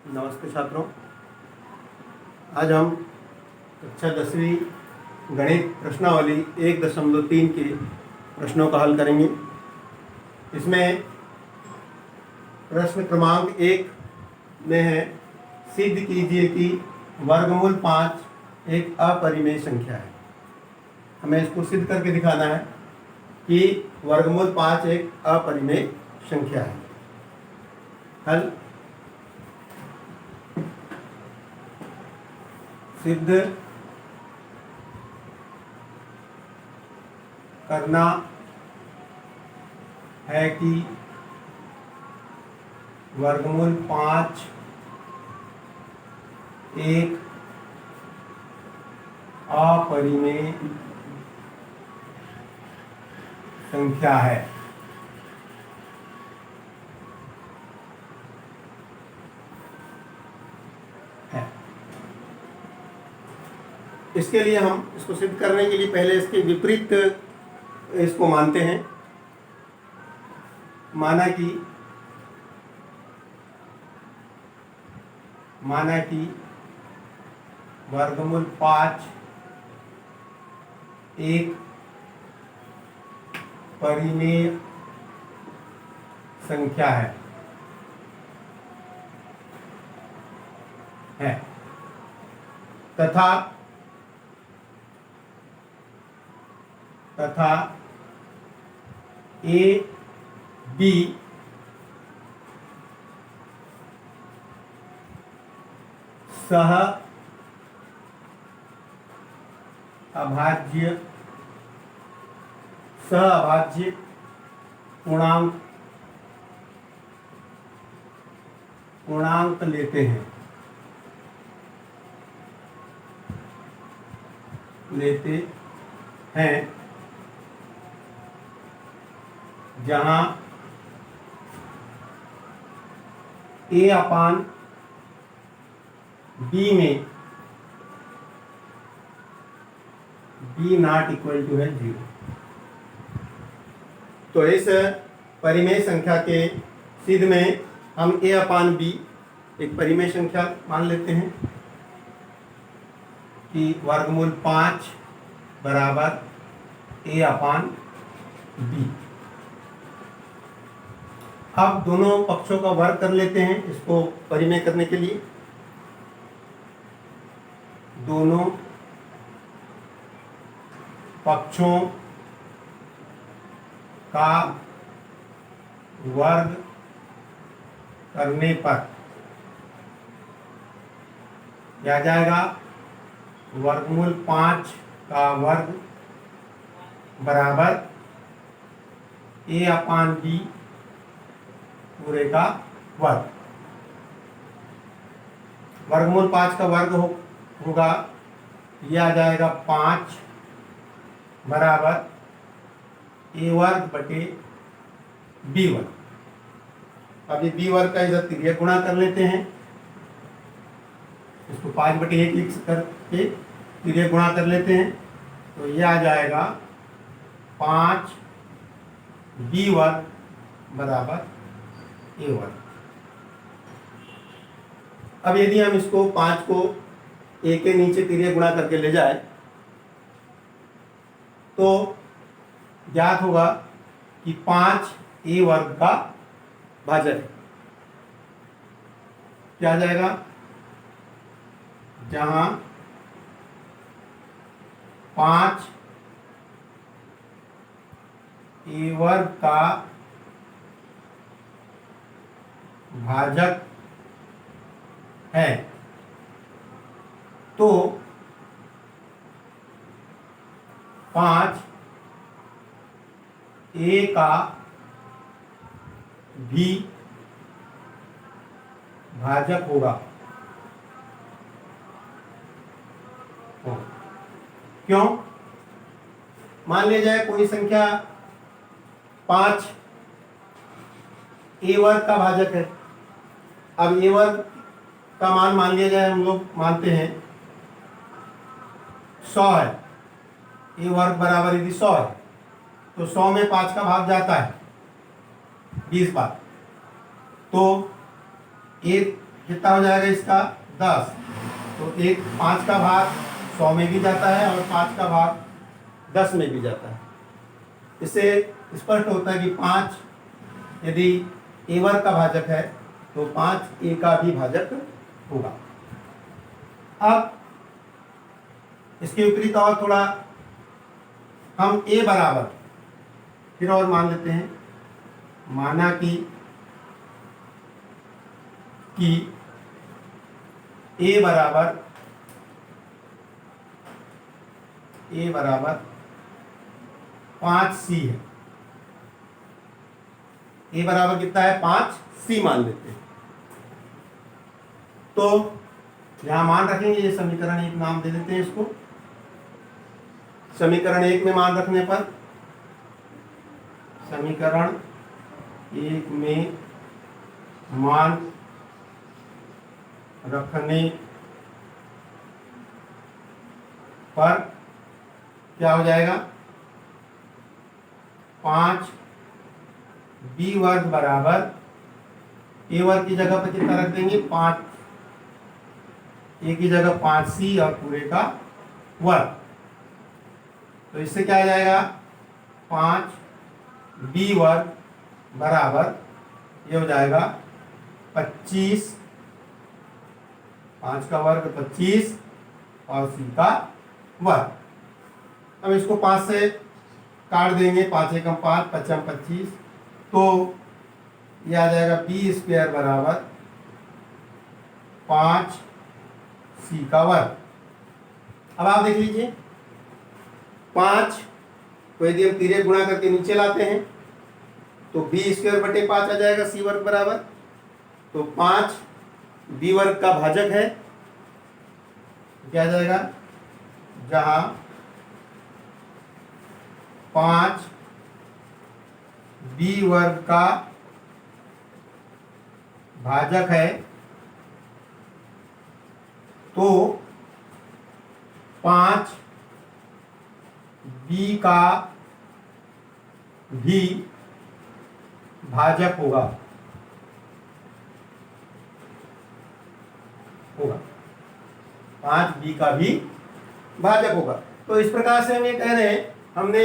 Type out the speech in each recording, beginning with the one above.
नमस्ते छात्रों। आज हम कक्षा 10वीं गणित प्रश्नावली 1.3 के प्रश्नों का हल करेंगे। इसमें प्रश्न क्रमांक 1 में है, सिद्ध कीजिए कि वर्गमूल 5 एक अपरिमेय संख्या है। हमें इसको सिद्ध करके दिखाना है कि वर्गमूल 5 एक अपरिमेय संख्या है। हल सिद्ध करना है कि वर्गमूल 5 एक अपरिमेय संख्या है। इसके लिए हम इसको सिद्ध करने के लिए पहले इसके विपरीत इसको मानते हैं। माना कि वर्गमूल 5 एक परिमेय संख्या है तथा ए बी सह अभाज्य पूर्णांक लेते हैं जहां a अपान b में b नॉट इक्वल टू है 0। तो इस परिमेय संख्या के सिद्ध में हम a अपान b एक परिमेय संख्या मान लेते हैं कि वर्गमूल 5 बराबर a अपान b। अब दोनों पक्षों का वर्ग कर लेते हैं इसको परिमेय करने के लिए। दोनों पक्षों का वर्ग करने पर क्या जाएगा, वर्गमूल 5 का वर्ग बराबर a अपान b पूरे का वर्ग। वर्गमूल 5 का वर्ग होगा, यह आ जाएगा 5 बराबर a वर्ग बटे b वर्ग। अब ये b वर्ग का इधर तिर्यक गुणा कर लेते हैं, इसको 5 बटे 1 लिख करके तिर्यक गुणा कर लेते हैं। तो यह आ जाएगा 5 b वर्ग बराबर a वर्ग। अब यदि हम इसको 5 को a के नीचे तिर्यक गुणा करके ले जाए तो ज्ञात होगा कि 5 a वर्ग का भाजक है। क्या आ जाएगा, जहां 5 a वर्ग का भाजक है तो 5 a का भी भाजक होगा। क्यों? मान लिया जाए कोई संख्या 5 a वर्ग का भाजक है। अब a वर्ग का मान लिया जाए, हम लोग मानते हैं 100 है। a वर्ग बराबर यदि 100 है तो 100 में 5 का भाग जाता है 20 बार। तो कितना हो जाएगा इसका 10। तो एक 5 का भाग 100 में भी जाता है और 5 का भाग 10 में भी जाता है। इससे स्पष्ट होता है कि 5 यदि ए वर्ग का भाजक है तो 5 ए का भी भाजक होगा। अब इसके विपरीत और थोड़ा हम ए बराबर फिर और मान लेते हैं। माना कि ए बराबर 5c है। ए बराबर कितना है 5c मान लेते हैं। तो यहां मान रखेंगे, ये समीकरण 1 नाम दे देते हैं इसको। समीकरण 1 में मान रखने पर, समीकरण 1 में मान रखने पर क्या हो जाएगा 5b वर्ग बराबर ए वर्ग की जगह पर कितना रख देंगे 5, ए की जगह 5c और पूरे का वर्ग। तो इससे क्या आ जाएगा 5b वर्ग बराबर ये हो जाएगा 25, 5 का वर्ग 25 और c का वर्ग। अब इसको 5 से काट देंगे, 5 एकम 5, 5 25, तो ये आ जाएगा बी स्क्वायर बराबर 5c का वर्ग। अब आप देख लीजिए 5 को यदि हम तिर्यक गुणा करके नीचे लाते हैं तो बी स्क्वायर बटे 5 आ जाएगा सी वर्ग बराबर। तो 5 बी वर्ग का भाजक है, क्या आ जाएगा जहां 5 बी वर्ग का भाजक है तो 5 बी का भी भाजक होगा 5 बी का भी भाजक होगा। तो इस प्रकार से हम ये कह रहे हैं, हमने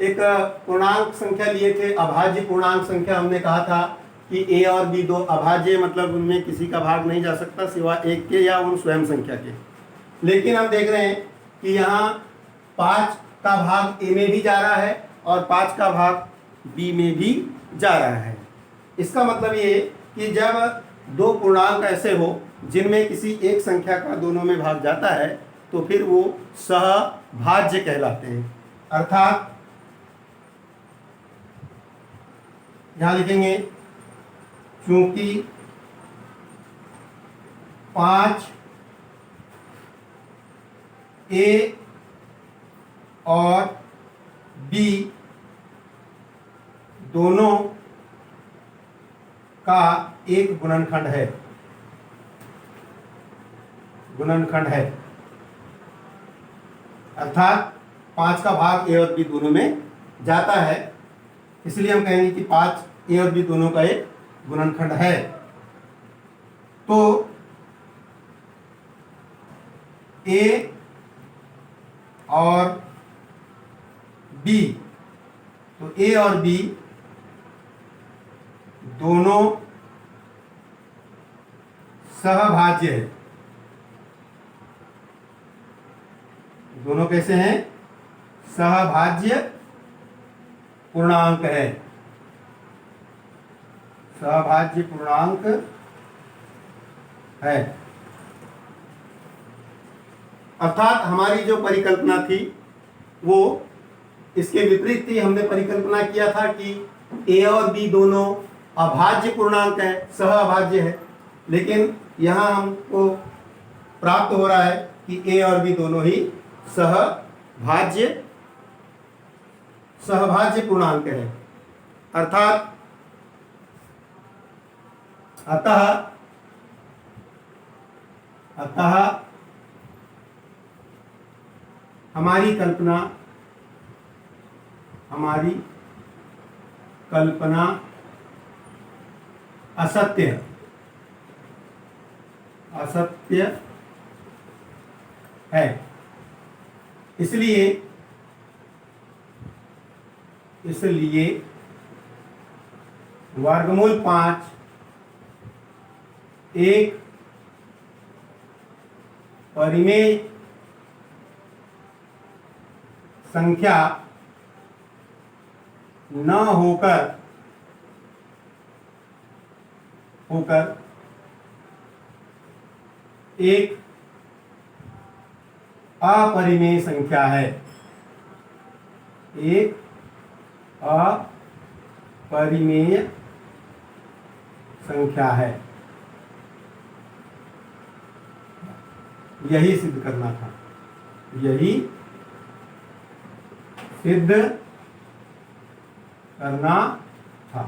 एक पूर्णांक संख्या लिए थे, अभाज्य पूर्णांक संख्या। हमने कहा था कि ए और बी दो अभाज्य, मतलब उनमें किसी का भाग नहीं जा सकता सिवाय एक के या उन स्वयं संख्या के। लेकिन हम देख रहे हैं कि यहाँ 5 का भाग ए में भी जा रहा है और 5 का भाग बी में भी जा रहा है। इसका मतलब ये कि जब दो पूर्णांक ऐसे हो जिनमें किसी एक संख्या का दोनों में भाग जाता है तो फिर वो सहभाज्य कहलाते हैं। अर्थात यहां लिखेंगे चूंकि 5 ए और बी दोनों का एक गुणनखंड है, अर्थात 5 का भाग ए और बी दोनों में जाता है, इसलिए हम कहेंगे कि 5 ए और बी दोनों का एक गुणनखंड है। तो ए और बी, तो ए और बी दोनों सहभाज्य है। दोनों कैसे हैं? सहभाज्य पूर्णांक है, सहभाज्य पूर्णांक है। अर्थात हमारी जो परिकल्पना थी वो इसके विपरीत थी। हमने परिकल्पना किया था कि ए और बी दोनों अभाज्य पूर्णांक है, सहअभाज्य है, लेकिन यहाँ हमको प्राप्त हो रहा है कि ए और बी दोनों ही सहभाज्य पूर्णांक है। अर्थात अतः हमारी कल्पना असत्य है। असत्य है। इसलिए वर्गमूल 5 एक परिमेय संख्या न होकर एक अपरिमेय संख्या है। एक अपरिमेय संख्या है। यही सिद्ध करना था, यही सिद्ध करना था।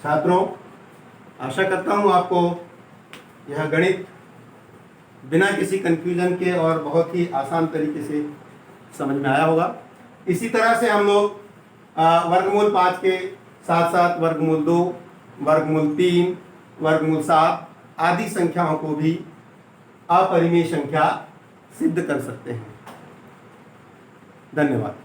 छात्रों, आशा करता हूं आपको यह गणित बिना किसी कंफ्यूजन के और बहुत ही आसान तरीके से समझ में आया होगा। इसी तरह से हम लोग वर्गमूल 5 के साथ साथ वर्गमूल 2, वर्गमूल 3, वर्गमूल 7 आदि संख्याओं को भी अपरिमेय संख्या सिद्ध कर सकते हैं। धन्यवाद।